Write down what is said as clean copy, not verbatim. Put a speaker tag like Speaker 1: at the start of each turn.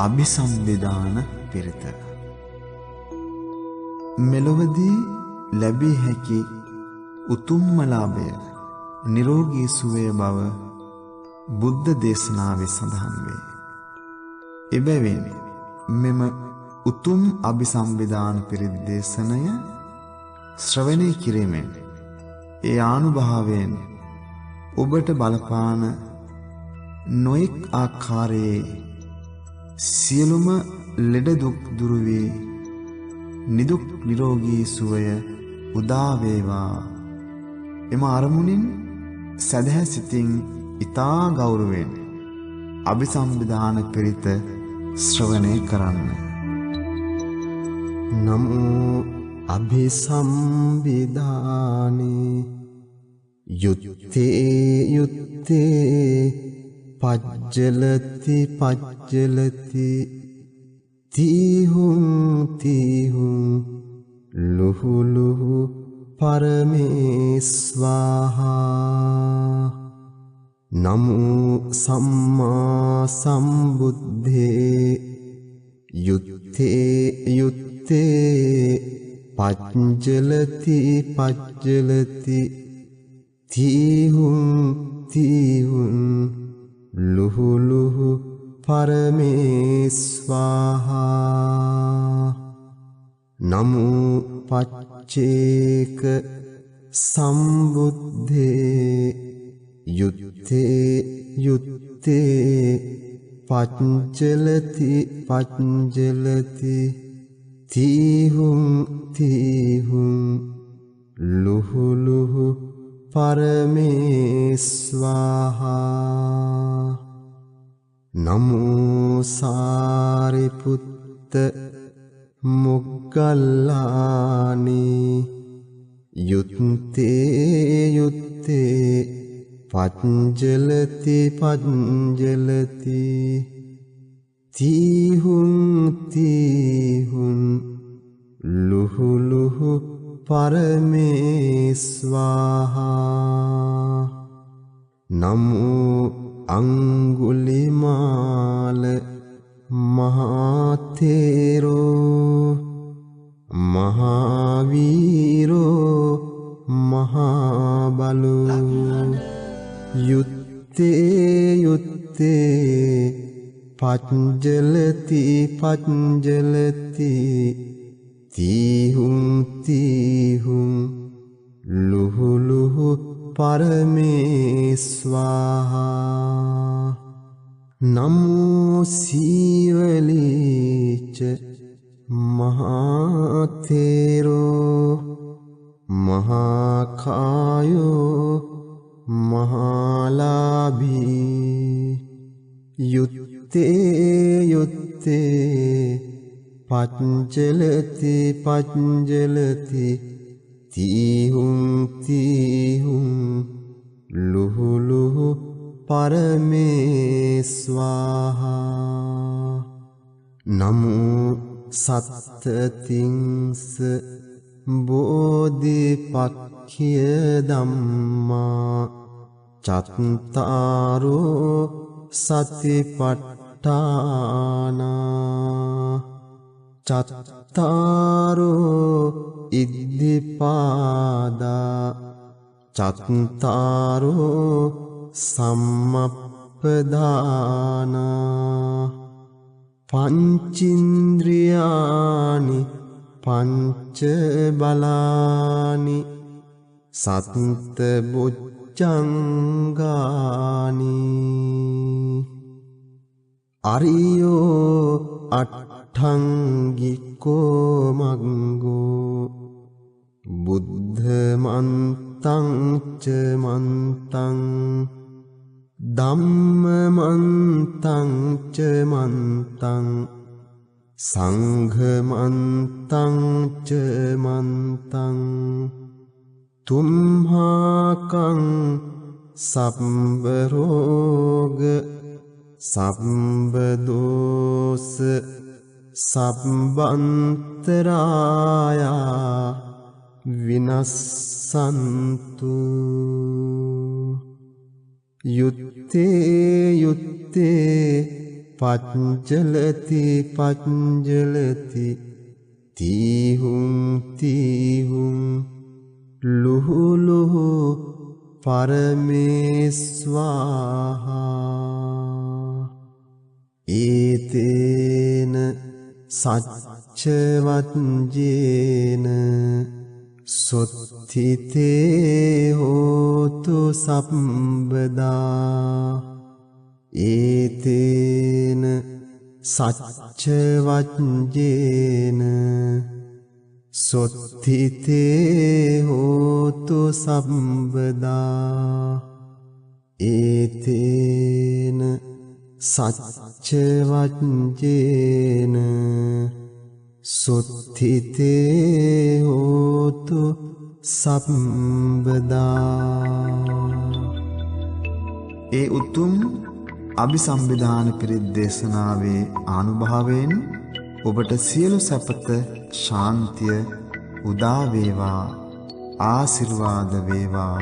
Speaker 1: අභිසම්විධාන පිරිත. මෙලොවදී ලැබිය හැකි උතුම්ම ලාභය නිරෝගී සුවය බව බුද්ධ දේශනාවේ සඳහන් වේ. එබැවින් මෙම උතුම් අභිසම්විධාන පිරිත් දේශනය ශ්‍රවණය කිරීමෙන් ඒ ආනුභාවයෙන් ඔබට බලපාන නොඑක් ආකාරයේ සියලුම ලෙඩ දුක් දුරු වී නිදුක් නිරෝගී සුවය උදා වේවා. එම අරමුණින් සදහැ සිතින් ඊතා ගෞරවයෙන් අභිසම්විධාන පිරිත ශ්‍රවණය කරන්න.
Speaker 2: නමෝ අභිසම්විධානේ යුත්තේ යුත්තේ පජ්ජලති පජ්ජලති තීහුං තීහුං ලුහු ලුහු පරමේස්වාහා. නමෝ සම්මා සම්බුද්ධේ යුත්තේ යුත්තේ පජ්ජලති පජ්ජලති තීහුං තීහුං ලුහු ලුහු පරමේස්වාහා. නමෝ පච්චේක සම්බුද්ධේ යුත්තේ යුත්තේ පච්චලති පච්චලති තීහුං තීහුං ලුහු ලුහු පරමේස්වාහා. නමෝ සාරිපුත්ත මොග්ගල්ලානේ යුත්තේ යුත්තේ පච්චලති පච්චලති තීහුං තීහුං ලුහු ලුහු පරමේස්වාහා. නමෝ අංගුලිමාල මහතේරෝ මහාවීරෝ මහාබලෝ යුත්තේ යුත්තේ පච්චලති පච්චලති තීහුං තීහුං ලුහු ලුහු පරමේස්වාහා. නමෝ සීවලීච මහතේරෝ මහාකායෝ මහාලාභී යුත්තේ යුත්තේ පච්චලති පච්චලති තීහුං තීහුං ලුහු ලුහු පරමේස්වාහා. නමෝ සත්තතිංස බෝධිපක්ඛිය ධම්මා චත්තාරෝ සතිපට්ඨානා චත්තාරෝ ඉද්ධිපාදා චත්තාරෝ සම්මප්පදානා පංචින්ද්‍රියානි පංච බලානි සත්ත බොජ්ජංගානි අරියෝ අට්ඨංගිකෝ මග්ගෝ බුද්ධ මන්තං ච මන්තං ධම්ම මන්තං ච මන්තං සංඝ මන්තං ච මන්තං තුම්හාකං සම්බ රෝග සම්බ දෝස සම්බන්තරායා විනස්සන්තු. යුත්තේ යුත්තේ පච්චලති පච්චලති තීහුම් තීහුම් ලුහුලුහු පරමේස්වාහා ඒතේන සච්චවත්ජේන සොත්තිතේ හෝතු සම්බදා ඒතේන සච්චවත්ජේන සොත්තිතේ හෝතු සම්බදා ඒතේන සච්චවත්ජේන සොත්තිතේ හෝතු සම්බදා.
Speaker 1: ඒ උතුම් අභිසම්බිධාන පිරිත් දේශනාවේ ආනුභාවයෙන් ඔබට සියලු සැපත ශාන්තිය උදා වේවා ආශිර්වාද වේවා.